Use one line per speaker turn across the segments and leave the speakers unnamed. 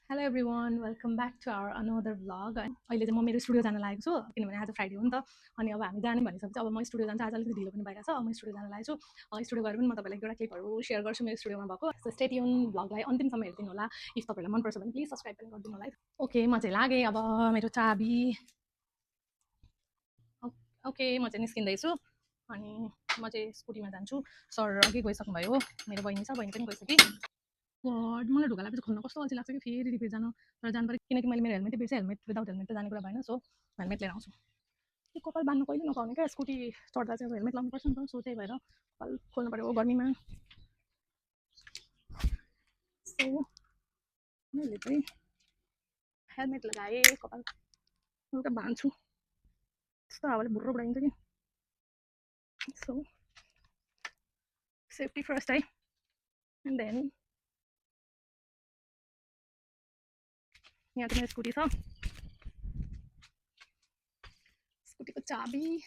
Hello everyone welcome back to our another vlog अहिले चाहिँ म मेरो स्टुडियो जान लागेको छु किनभने आज फ्राइडे हो नि त अनि अब हामी जाने भनिसकेपछि अब म स्टुडियो जान्छ आज अलिकति ढिलो पनि भइरहेको छ अब म स्टुडियो जान लागेको छु स्टुडियो गएर पनि म तपाईँलाई एउटा क्लिपहरू सेयर गर्छु मेरो स्टुडियोमा भएको सो स्टे ट्युन भ्लगलाई अन्तिमसम्म हेरिदिनु होला इफ तपाईँलाई मनपर्छ भने प्लिज सब्सक्राइब पनि गरिदिनु होला ओके म चाहिँ लागेँ अब मेरो चाबी ओके म चाहिँ निस्किँदैछु अनि म चाहिँ स्कुटीमा जान्छु सर अघि गइसक्नुभयो मेरो बहिनी छ बहिनी पनि गइसक्यो गड मलाई ढुका लागेपछि खोल्न कस्तो अल्छी लाग्छ कि फेरि रिपेयर जानु तर जानु पऱ्यो किनकि मैले मेरो हेलमेटै बिर्सेँ हेलमेट विदाउट हेलमेट त जाने कुरा भएन सो हेलमेट लिएर आउँछु त्यो कपाल बाँध्नु कहिले नपाउने क्या स्कुटी चढ्दा चाहिँ अब हेलमेट लाउनुपर्छ नि त सो त्यही भएर कपाल खोल्नु पऱ्यो गर्मीमा सो मैले चाहिँ हेलमेट लगाएँ कपाल एउटा बाँध्छु त्यस्तो हावाले बुर्रो बुढाइन्छ कि सो सेफ्टी फर्स्ट है एन्ड देन यहाँ चाहिँ मेरो स्कुटी छ स्कुटीको चाबी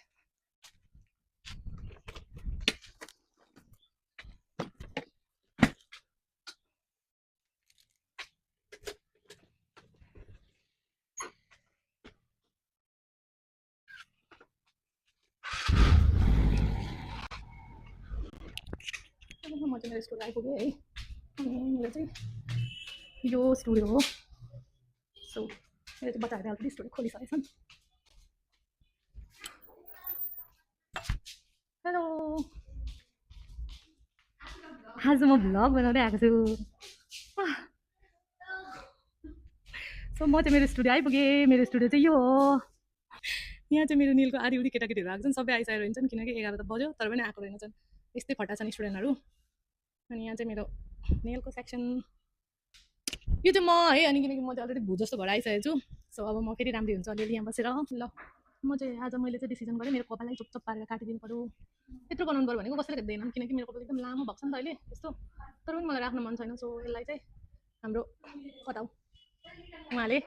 म चाहिँ मेरो स्टुडियो आइपुगेँ है अनि मेरो चाहिँ यो स्टुडियो हो सो मेरो चाहिँ बच्चाहरूले अलरेडी स्टुडियो खोलिसकेछन् हेलो आज म भ्लग बनाउँदै आएको छु सो म चाहिँ मेरो स्टुडियो आइपुगेँ मेरो स्टुडियो चाहिँ यो हो यहाँ चाहिँ मेरो निलको आधी उधी केटाकेटीहरू आएको छन् सबै आइसकेर हुन्छन् किनकि 11 त बज्यो तर पनि आएको रहेनछन् यस्तै फटा छन् स्टुडेन्टहरू अनि यहाँ चाहिँ मेरो नेलको सेक्सन यो चाहिँ म है अनि किनकि म चाहिँ अलरेडी भुज जस्तो भएर आइसकेको छु सो अब म फेरि राम्री हुन्छ अलिअलि यहाँ बसेर ल म चाहिँ आज मैले चाहिँ डिसिजन गरेँ मेरो कपाललाई चुपचाप पारेर काटिदिनु पऱ्यो यत्रो बनाउनु पऱ्यो भनेको कसैले देख्दैन किनकि मेरो कपाल एकदम लामो भएको छ नि त अहिले यस्तो तर पनि मलाई राख्न मन छैन सो यसलाई चाहिँ हाम्रो कता उहाँले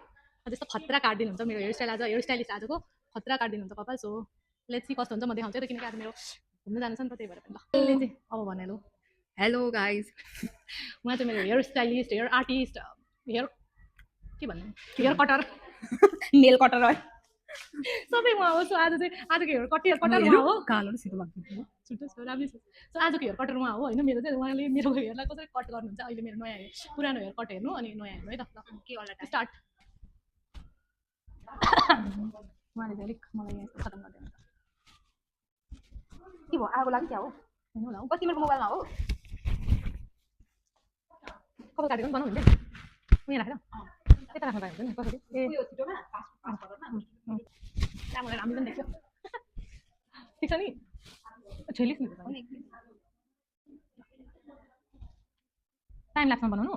त्यस्तो खतरा काटिदिनुहुन्छ मेरो हेयरस्टाइल आज हेयर स्टाइलिस्ट आजको खतरा काटिदिनुहुन्छ कपाल सो लेट्स सी कस्तो हुन्छ म देखाउँछु त किनकि आज मेरो घुम्नु जानु छ नि त त्यही भएर पनि ल यसले चाहिँ अब भनेलो
हेलो गाइज
उहाँ चाहिँ मेरो hair stylist hair artist hair के भन्नु हेयर कटर
नेल कटर है
सबै उहाँ हो सो आज चाहिँ आजको हेयर कटर उहाँ हो
कालो छिटो लाग्छ
छुट्टै राम्रो छ सो आजको हेयर कटर उहाँ हो होइन मेरो चाहिँ उहाँले मेरो हेयरलाई कसरी कट गर्नुहुन्छ अहिले मेरो नयाँ हेयर पुरानो हेयर कट हेर्नु अनि नयाँ हेर्नु है त के गर्दा स्टार्ट उहाँले चाहिँ अलिक मलाई यहाँ खतम गरिदिनुहुन्छ
के भयो आगो लाग्यो क्या हो
होइन होला हौ
कति तिमीहरूको मोबाइलमा हो
कपाल काटेको पनि बनाउनु उयो राखेर यता राख्नु पायो हुन्छ नि कसरी ए
उयो छिटोमा फास्ट गर्नमा
मलाई राम्रो पनि देख्यो ठिक छ नि छेलिस नि टाइम लाग्छ बनाउनु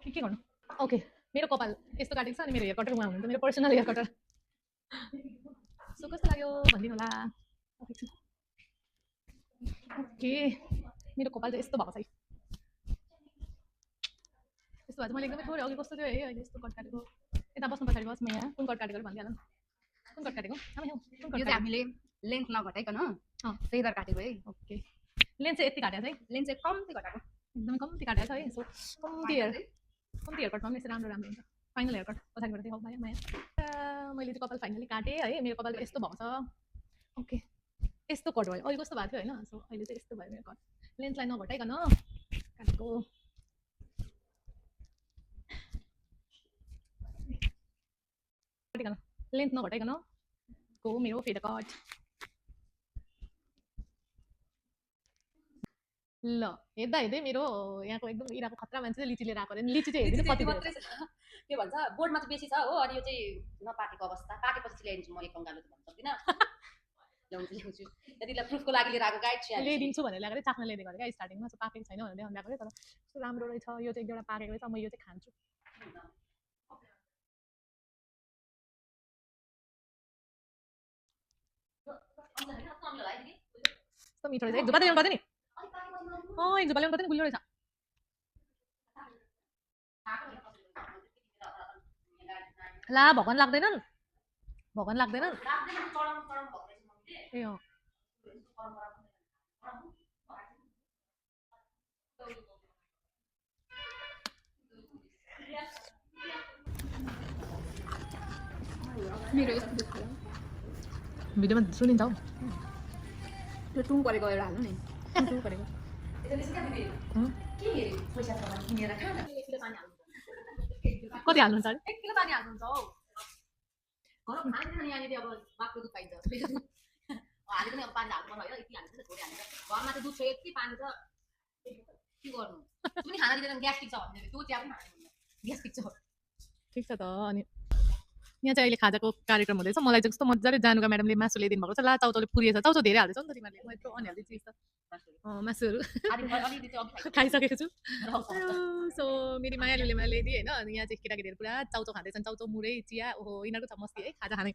के गर्नु ओके मेरो कपाल यस्तो काटेको छ अनि मेरो हेयर कटर उहाँ हुनुहुन्छ मेरो पर्सनल हेयर कटर सो कस्तो लाग्यो भनिदिनु होला ओके मेरो कपाल चाहिँ यस्तो भएको छ यस्तो भए चाहिँ मैले एकदमै थोरै अघि कस्तो थियो है अहिले यस्तो कट काटेको यता बस्नु पछाडि बस म यहाँ कुन कट काटेको भनिहाल कुन कट काटेको आमा कुन कट
यो चाहिँ हामीले लेन्थ नघटाइकन फेदर काटेको है
ओके लेन्थ चाहिँ यति काटेको है
लेन्थ चाहिँ कम्ती घटाएको
एकदमै कम्ती काटेको छ है सो कम्ती हेयर कटमा पनि यस्तो राम्रो राम्रो हुन्छ फाइनल हेयर कट पछाडिबाट देखाउ माया माया मैले चाहिँ कपाल फाइनली काटेँ है मेरो कपाल यस्तो भएको छ ओके यस्तो कट भयो अघि कस्तो भएको थियो होइन सो अहिले चाहिँ यस्तो भयो मेरो कट लेन्थलाई नघटाइकन काटेको लेन्थ नघटाइकन को मेरो फेदर कट ल हेर्दा हेर्दै मेरो यहाँको एकदम इराको खतरा मान्छे चाहिँ लिची लिएर आएको अरे लिची चाहिँ हेरिदिनु कति
मात्रै छ के भन्छ बोर्डमा चाहिँ बेसी छ हो अनि यो चाहिँ नपाकेको अवस्था पाकेपछि ल्याइदिन्छु म एक अङ्गालो त भन्न सक्दिनँ ल्याउँछु यतिलाई प्रुफको लागि लिएर आएको गाइड चाहिँ
ल्याइदिन्छु भनेर ल्याएको चाख्न ल्याइदिएको अरे क्या स्टार्टिङमा सो पाकेको छैन भनेर देखाउनु ल्याएको तर कस्तो राम्रो रहेछ यो चाहिँ एक दुईवटा पाकेको रहेछ म यो चाहिँ खान्छु कस्तो मिठो रहेछ एक झुपा त ल्याउनु पर्छ नि एक झुपा ल्याउनु पर्छ नि गुलियो रहेछ ला भगवान लाग्दैनन् भगवान लाग्दैनन् ए अँ
मेरो यस्तो दुःख छ।
भिडियोमा सुनिन्छ हौ
त्यो टुङ परेको एउटा हाल्नु नि।
टु परेको
के पैसा छ भने किनेर खा न। 1 किलो पानी हाल्नु।
कति हाल्नुहुन्छ अरे
1 किलो पानी हाल्नुहुन्छ हौ। घरमा खाँदैन नि यहाँनिर अब बाक्लो दुध पाइन्छ। हालेको नि अब पानी हाल्नु पर्छ होइन यति हाल्नु थोरै हालेर घरमा त दुध छ यति पानी छ के गर्नु पनि खाना दिँदैन ग्यास्ट्रिक छ भन्ने त्यो चिया पनि खानु ग्यास्ट्रिक छ।
ठिक छ त अनि यहाँ चाहिँ अहिले खाजाको कार्यक्रम हुँदैछ मलाई चाहिँ कस्तो मजाले जानुका म्याडमले मासु ल्याइदिनु भएको छ ला चाउचाउले पुरिएछ चाउचाउ धेरै हाल्दैछ नि त तिमीहरूले म यत्रो अनहेल्दी चिज त मासुहरू
अलिअलि चाहिँ अघि
खाइसकेको छु
खाइसकेको
सो मेरी मायालुले मलाई ल्याइदिए होइन अनि यहाँ चाहिँ केटाकेटीहरू पुरा चाउचाउ खाँदैछन् चाउचाउ मुरै चिया ओहो यिनीहरू छ मस्ती है खाजा खाने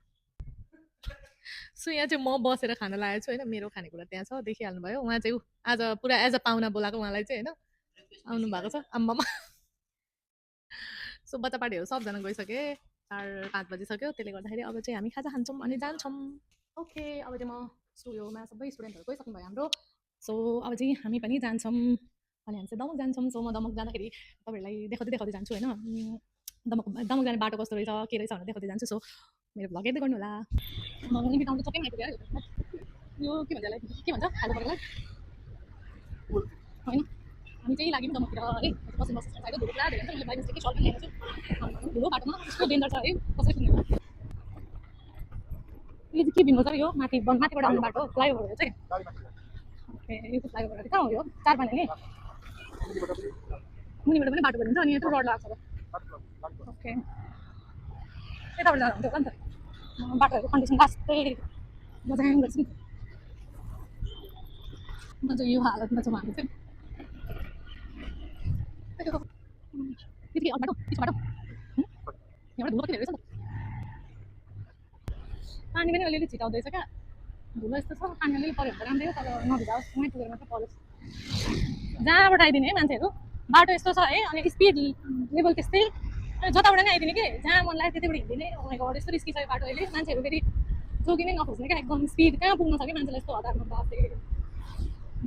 सो यहाँ चाहिँ म बसेर खाना लागेको छु होइन मेरो खानेकुरा त्यहाँ छ देखिहाल्नु भयो उहाँ चाहिँ आज पुरा एज अ पाहुना बोलाएको उहाँलाई चाहिँ होइन आउनु भएको छ आम्मामा सो बच्चा पार्टीहरू सबजना गइसके 4-5 बजिसक्यो त्यसले गर्दाखेरि अब चाहिँ हामी खाजा खान्छौँ अनि जान्छौँ ओके अब चाहिँ म स्टुडियोमा सबै स्टुडेन्टहरू गइसक्नु भयो हाम्रो सो अब चाहिँ हामी पनि जान्छौँ अनि हामी चाहिँ दमक जान्छौँ सो म दमक जाँदाखेरि तपाईँहरूलाई देखाउँदै जान्छु होइन दमक जाने बाटो कस्तो रहेछ के रहेछ भनेर देखाउँदै जान्छु सो मेरो भ्लग हेर्दै गर्नु होला म पनि बिताउँदै सबै आइपुग्यो यो के भन्छ यसलाई के भन्छ खाजा परेकोलाई होइन हामी चाहिँ लाग्यौँ दमकतिर है बस्नु बस्नु साइड धुलो पुरा धेरै हुन्छ मैले बाई मिस्टेकै सर्ट ल्याएको छु धुलो बाटोमा यस्तो डेन्जर छ है कसै सुन्दैन यो चाहिँ के भिन्नु छ यो माथिबाट आउने बाटो फ्लाइओभर चाहिँ ओके यो चाहिँ फ्लाइओभर कहाँ हो यो 4 पानी नि मुनिबाट पनि बाटो बनिन्छ अनि यत्रो रड लाग्छ ओके यताबाट जाँदा हुन्छ होला नि त बाटोहरूको कन्डिसन लास्टै मजाङ गर्छु म चाहिँ यो हालतमा छौँ हामी चाहिँ त्यतिकै बाटो पिछो बाटो यहाँबाट धुलो कति धेरै रहेछ नि त पानी पनि अलिअलि छिटाउँदैछ क्या धुलो यस्तो छ पानी अलिअलि पऱ्यो भने त राम्रै हो तर नभिजाओस् वहीँ पुगेर मात्रै परोस् जहाँबाट आइदिने है मान्छेहरू बाटो यस्तो छ है अनि स्पिड लेभल त्यस्तै अनि जताबाट नै आइदिने कि जहाँ मन लाग्यो त्यतिबाट हिँड्दिने घर यस्तो रिस्की छ यो बाटो अहिले मान्छेहरू फेरि जोगिनै नखोज्ने क्या एकदम स्पिड कहाँ पुग्न सक्यो मान्छेलाई यस्तो हतारमा बाफ्रे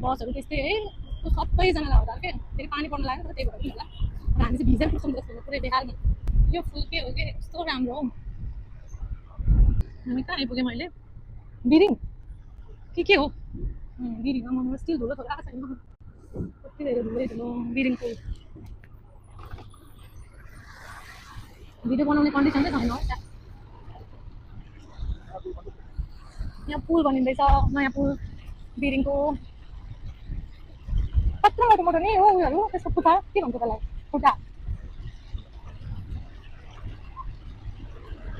बसहरू त्यस्तै है सबैजनालाई हतार क्या फेरि पानी पर्न लाग्यो त्यही भएर पनि होला र हामी चाहिँ भिजेर पुग्छौँ जस्तो पुरै बेहारमा यो फुल के हो कि यस्तो राम्रो हो हामी कहाँ आइपुगेँ मैले बिरिङ के हो बिरिङमा म स्टिल धुलो थोरै आएको छैन कति धेरै धुलै धुलो बिरिङ पुल भिडियो बनाउने कन्डिसन चाहिँ छैन हौ त्यहाँ यहाँ पुल बनिँदैछ नयाँ पुल बिरिङको कत्रो मोटो मोटो नि हो उयोहरू त्यसको खुट्टा के भन्छ त्यसलाई खुट्टा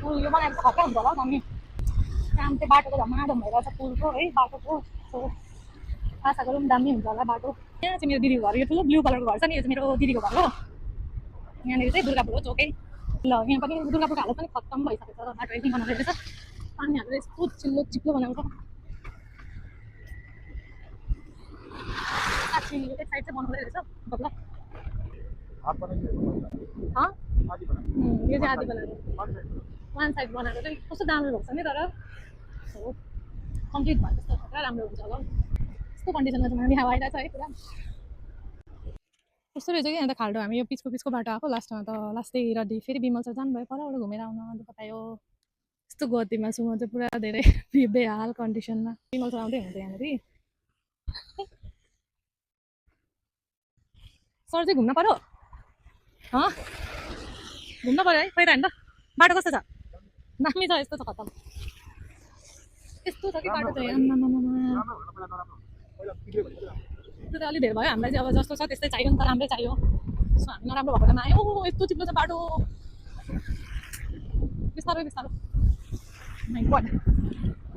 पुल यो बनाएर चाहिँ खतरा हुन्छ होला हौ दामी काम चाहिँ बाटोको धमाधम भइरहेछ पुलको है बाटोको सो आशा गरौँ दामी हुन्छ होला बाटो यहाँ चाहिँ मेरो दिदीको घर यो ठुलो ब्लू कलरको घर छ नि यो चाहिँ मेरो दिदीको घर हो यहाँनिर चाहिँ दुर्गापुर हो चोकै ल यहाँ पनि दुर्गापुरको हालत पनि खत्तम भइसकेको छ बाटो एकदम बनाउँदै रहेछ पानी हालेर यस्तो चिल्लो बनाएको एक साइड चाहिँ बनाउँदै रहेछ बदला यो चाहिँ आधी बनाएको वान साइड बनाएको चाहिँ कस्तो दामी भएको छ नि तर कम्प्लिट भयो जस्तो पुरा राम्रो हुन्छ होला यस्तो कन्डिसनमा चाहिँ हामी हावा आइरहेको छ है पुरा कस्तो रहेछ कि अन्त खाल्डो हामी यो पिचको बाटो आएको लास्टमा त लास्टै रड्डी फेरि बिमल सर जानुभयो परबाट घुमेर आउन दुःख पायो यस्तो गतिमा छु म चाहिँ पुरा धेरै बेहाल कन्डिसनमा बिमल सर आउँदै हुन्थ्यो यहाँनिर सर चाहिँ घुम्न पर्यो घुम्न पर्यो है पहिला होइन त बाटो कस्तो छ दामी छ यस्तो छ खत्तम यस्तो छ कि बाटो चाहिँ त्यो त अलिक धेरै भयो हामीलाई चाहिँ अब जस्तो छ त्यस्तै चाहियो नि त राम्रै चाहियो सो हामी नराम्रो भएको बेलामा आयो यस्तो चिप्लो छ बाटो बिस्तारै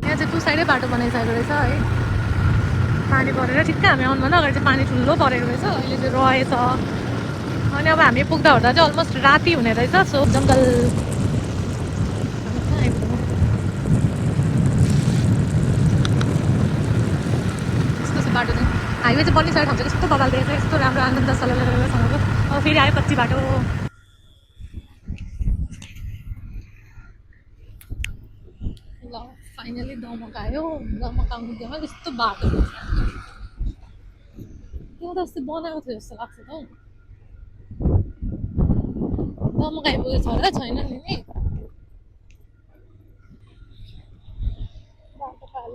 यहाँ चाहिँ टु साइडै बाटो बनाइसकेको रहेछ है पानी परेर ठिक्क हामी आउनुभन्दा अगाडि चाहिँ पानी ठुलो परेको रहेछ अहिले चाहिँ रहेछ अनि अब हामी पुग्दा ओर्दा चाहिँ अलमोस्ट राति हुने रहेछ सो जङ्गल यस्तो छ बाटो चाहिँ हाइवे चाहिँ बनिसकेको ठाउँ चाहिँ कस्तो बगाल दिएको छ यस्तो राम्रो आनन्द सलसँगको अब फेरि आयो कच्ची बाटो ल फाइनली दमक आयो दमक आउनुमा यस्तो बाटो त्यो त अस्ति बनाएको थियो जस्तो लाग्छ त हौ दमक आइपुगेको छ र छैन नि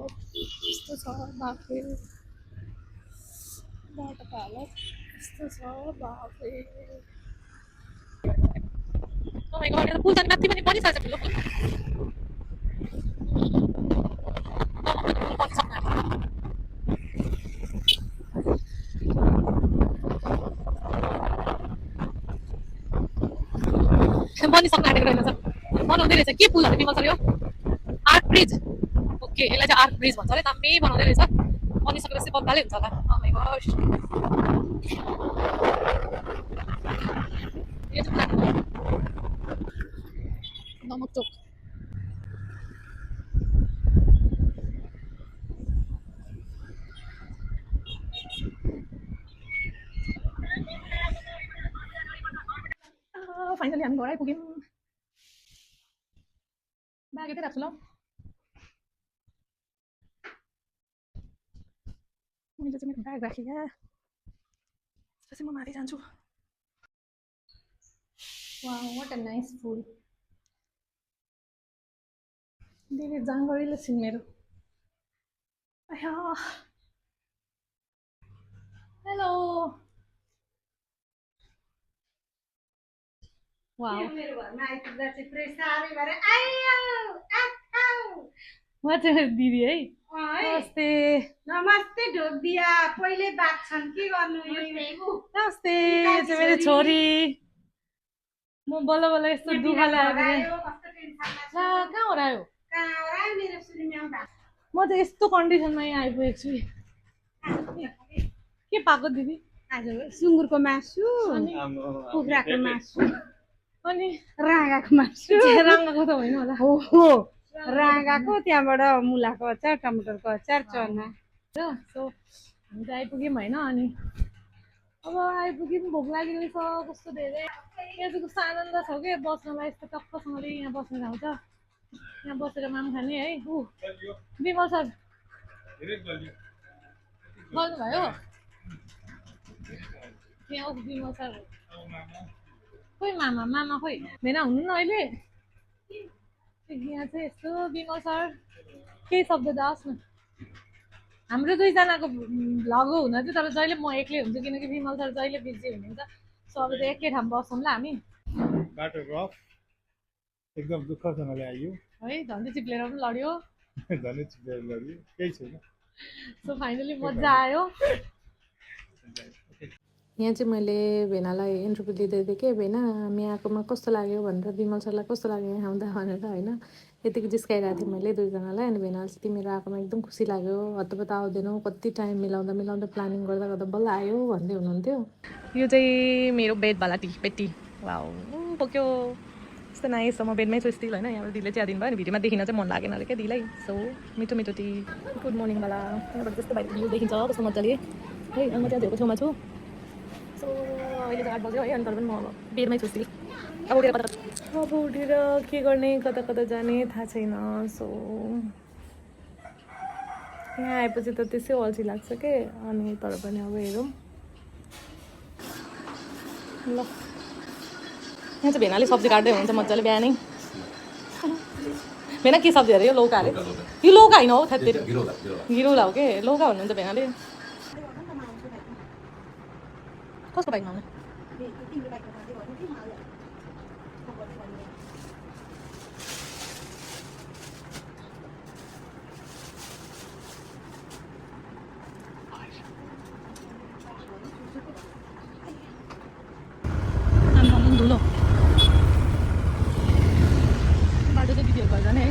हालत यस्तो छ बाफे बाटोको हालत यस्तो छ बाफे पुल त माथि पनि बनिसकेको छ ठुलो पुल बनिसक्नु आँटेको रहेछ बनाउँदै रहेछ के पुलहरू विमल सर यो आर्क ब्रिज ओके यसलाई चाहिँ आर्क ब्रिज भन्छ अरे दामी बनाउँदै रहेछ बनिसकेपछि बग्गालै हुन्छ होला Oh my gosh. यो चाहिँ पुरानो हो। नमक चोक फाइनली हामी घर आइपुग्यौँ ब्याग यतै राख्छु ल मैले चाहिँ मेरो ब्याग राखेँ क्या त्यसपछि म माथि जान्छु वाउ व्हाट अ नाइस फुल दिदी जाँगरीले छिन् मेरो आया हेलो वाउ
मेरो घरमा आइपुग्दा चाहिँ फ्रेस साह्रै भएर आयो
म चाहिँ मेरो दिदी है
है
नमस्ते
नमस्ते ढोकदिया पहिले बाँच्छन् के गर्नु यो
नमस्ते यो चाहिँ मेरो छोरी म बल्ल बल्ल यस्तो दुःख लाग्यो
कस्तो टेन्सनमा
ला कहाँ हरायो
कहाँ हरायो मेरो सुरुम्याउ भा
म त यस्तो कन्डिसनमा यहाँ आइपुगेको छु के पाएको दिदी
आज सुँगुरको मासु
अनि
कुखुराको मासु
अनि
राँगाको मासु
राङ्गाको त होइन होला
हो राँगाको त्यहाँबाट मुलाको अचार टमाटरको अचार चना
सो हामी त आइपुग्यौँ होइन अनि अब आइपुग्यौँ भोक लागिरहेछ कस्तो धेरै यहाँ चाहिँ कस्तो आनन्द छ क्या बस्नलाई यस्तो टक्कसँगले यहाँ बस्ने ठाउँ छ यहाँ बसेर माम खाने है विमल सर गर्नुभयो यहाँ विमल सर खोइ मामा मामा खोइ भेना हुनु न अहिले यहाँ चाहिँ यस्तो विमल सर केही शब्द जाओस् न हाम्रो दुईजनाको भ्लग हो हुन चाहिँ तर जहिले म एक्लै हुन्छु किनकि विमल सर जहिले बिजी हुनुहुन्छ सो अब चाहिँ एकै ठाउँ बसौँ ल हामी
बाटो रफ एकदम दुःखसँगले आइयो
है झन्डै चिप्लेर पनि लड्यो
झन् चिप्लेर लग्यो केही छैन
सो फाइनली मजा आयो
यहाँ चाहिँ मैले भेनालाई इन्टरभ्यू दिँदै थिएँ कि भेना हामी आएकोमा कस्तो लाग्यो भनेर विमल सरलाई कस्तो लाग्यो यहाँ आउँदा भनेर होइन यतिको जिस्काइरहेको थिएँ मैले दुईजनालाई अनि भेनाले चाहिँ तिमीहरू आएकोमा एकदम खुसी लाग्यो हतपत आउँदैनौ कति टाइम मिलाउँदा मिलाउँदा प्लानिङ गर्दा गर्दा बल्ल आयो भन्दै हुनुहुन्थ्यो
यो चाहिँ मेरो बेडवाला टी बेड टी वाउ बोक्यो यस्तो नाइस छ म बेडमै छु स्टिल होइन यहाँबाट दिदीले चिया दिनुभयो नि भिडियोमा देखिन चाहिँ मन लागेन अरे क्या दिदीलाई सो मिठो मिठो टी गुड मर्निङवाला यहाँबाट जस्तो बाहिर भ्यू देखिन्छ कस्तो मजाले है अनि म त्यहाँ झेलको छेउमा छु सो अहिले चाहिँ 8 बज्यो है अनि तर पनि म बेडमै छु स्टिल अब उठेर के गर्ने कता कता जाने थाहा छैन सो यहाँ आएपछि त त्यसै अल्छी लाग्छ के अनि तर पनि अब हेरौँ ल यहाँ चाहिँ भेनाले सब्जी काट्दै हुनुहुन्छ मजाले बिहानै भेना के सब्जी अरे यो लौका अरे यो लौका होइन हौ थ्यात्तेरी घिरौला हो के लौका भन्नुहुन्छ भेनाले कसको बाइकमा आउने धुलो बाटो चाहिँ दिदीहरू घर जाने है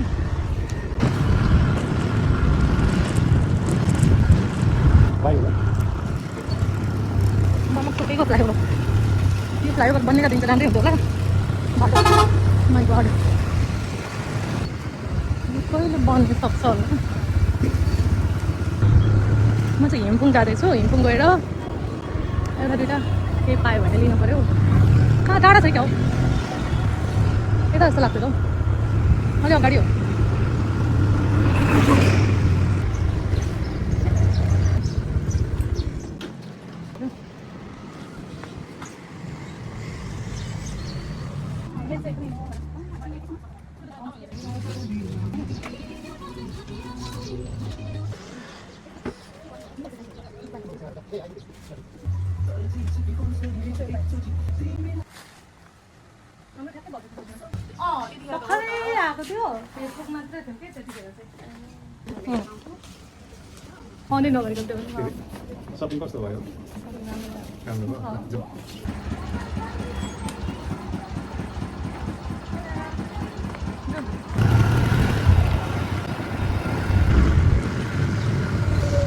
ममा छोटेको फ्लाइओभर यो फ्लाइओभर बन्नेका दिन चाहिँ राम्रै हुन्छ होला बाटो माइ गड कहिले बन्नु सक्छ होला म चाहिँ हिमपुङ जाँदैछु हिमपुङ गएर एउटा दुइटा केही पायो भने लिनु पऱ्यो कहाँ टाढा छ क्या हो यता जस्तो लाग्छ त हौ अलि अगाडि हो भर्खरै आएको थियो फेसबुक मात्रै थियो कि त्यतिखेर चाहिँ अनै नगरेको त्यो
सपिङ कस्तो भयो राम्रो भयो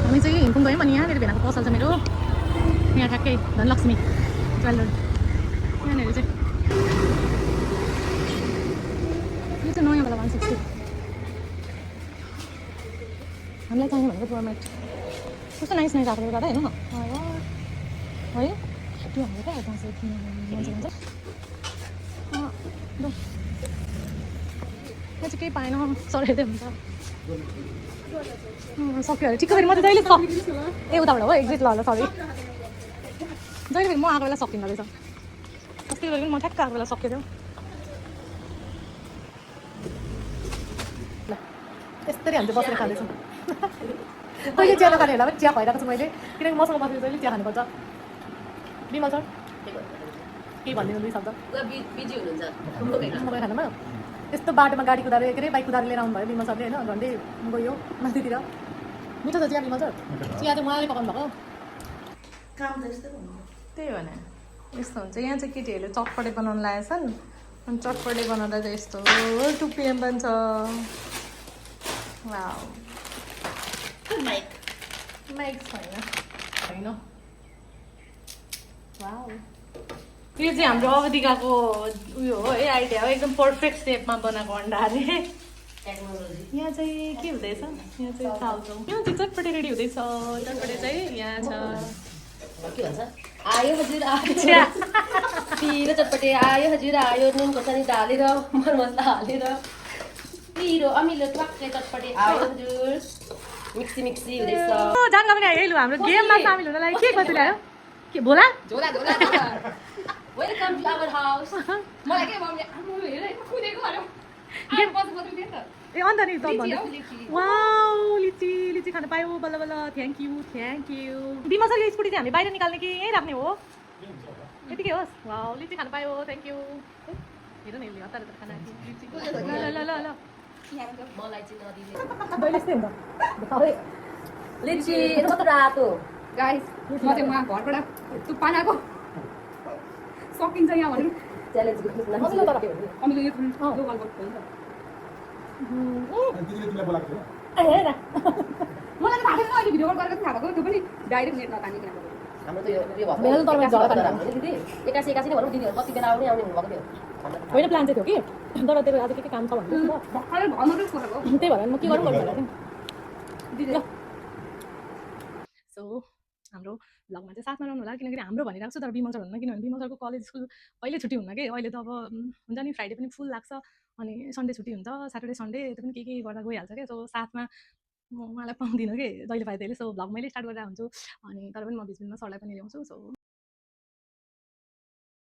हामी चाहिँ हिमकुङ गयौँ अनि यहाँनिर भेनाको पसल छ मेरो यहाँ ठ्याक्कै धनलक्ष्मी ज्वेलर यहाँनिर चाहिँ यो चाहिँ नयाँवाला 160 हामीलाई चाहिने भनेको प्रोमेट कस्तो नाइस नाइस आएको गर्दा होइन है त्यो हाम्रो क्या मान्छे हुन्छ यहाँ चाहिँ केही पाएन सर हेर्दै हुन्छ सक्यो अरे ठिक्क फेरि म त जहिले ए उताबाट हो एक्जिट ल सरी जहिले फेरि म आएको बेला सकिँदो रहेछ अस्ति पनि म ठ्याक्क आएको बेला सक्यो थियो ल यस्तरी हामी चाहिँ बसेर खाँदैछौँ कहिले चिया नखाने होला पनि चिया खुवाइरहेको छु मैले किनकि मसँग बसेर जहिले चिया खानुपर्छ बिमल सर केही भनिदिनु दुई शब्द
बिजी हुनुहुन्छ
मकै खानामा यस्तो बाटोमा गाडी कुदाएर के अरे बाइक कुदाएर लिएर आउनुभयो बिमल सरले होइन झन्डै गयो माथितिर मिठो छ चिया बिमल सर चिया चाहिँ उहाँले पकाउनु भएको
काम त यस्तो
त्यही हो नि यस्तो हुन्छ यहाँ चाहिँ केटीहरूले चटपटे बनाउनु लागेछन् अनि चटपटे बनाउँदा चाहिँ यस्तो 2 PM पनि छ वाउ माइक छैन वाउ यो चाहिँ हाम्रो अवधिकाको उयो हो है आइडिया हो एकदम पर्फेक्ट सेपमा बनाएको अन्डा अरे
टेक्नोलोजी
यहाँ चाहिँ के हुँदैछ यहाँ चाहिँ चाउचाउ यहाँ चाहिँ चटपटे रेडी हुँदैछ चटपटे चाहिँ यहाँ छ
के भन्छ आयो हजुर आयो पिरो चटपटे आयो हजुर आयो नुन खोर्सानी ढालेर मरमसला हालेर पिरो अमिलो ट्वाक्कै चटपटे आयो हजुर मिक्सी हुँदैछ
जानका पनि आयो लु हाम्रो गेममा सामेल हुनलाई के कति ल्यायो के भोला
झोला वेलकम टु आवर हाउस मलाई के मम्मीले आम्मो हेर कुदेको अरे गेम बस्नु थिए त
ए अन्त नि त
लिची हौ,
भन्नु
लिची।
वाउ लिची लिची खान पायो बल्ल बल्ल थ्याङ्क यू बिमा सर यो स्कुटी चाहिँ हामी बाहिर निकाल्ने कि यहीँ राख्ने हो यतिकै होस् वाउ लिची खान पायो थ्याङ्क यू हेर न यसले हतार हतार खाना लिची ल ल ल ल
मलाई चाहिँ नदिने
दैले यस्तै हुन्छ
लिची यस्तो मात्र रातो
गाइस म चाहिँ उहाँ घरबाट त्यो पानाको सकिन्छ यहाँ भनेर
च्यालेन्ज गर्नु
अमिलो तर
अमिलो यो लोकल गर्छ
दिदीले तिमीलाई बोलाएको थियो
ए हेर न
मलाई त थाहा छैन अहिले भिडियो कल गरेको थाहा भएको त्यो पनि डाइरेक्ट नेट नतानिकन
हाम्रो त यो
मेरो त तपाईँ झगडा
भएको दिदी एकासी नै भनौँ दिदीहरू कति बेला आउने हुनुभएको थियो
होइन प्लान चाहिँ थियो कि तर तेरो आज के काम छ भन्नु नि त
भर्खरै भन्नु छोडेको
त्यही भएर म के गरौँ भनेर
दिदी
सो हाम्रो भ्लगमा चाहिँ साथमा रहनु होला किनकि हाम्रो भनिरहेको छु तर बिमल सर हुन्न किनभने बिमल सरको कलेज स्कुल अहिले छुट्टी हुन्न कि अहिले त अब हुन्छ नि फ्राइडे पनि फुल लाग्छ अनि सन्डे छुट्टी हुन्छ स्याटरडे सन्डे त्यो पनि के गर्दा गइहाल्छ क्या सो साथमा म उहाँलाई पाउँदिनँ कि जहिले पाए त्यसले सो भ्लग मैले स्टार्ट गरेर हुन्छु अनि तर पनि म बिचबिचमा सरलाई पनि ल्याउँछु सो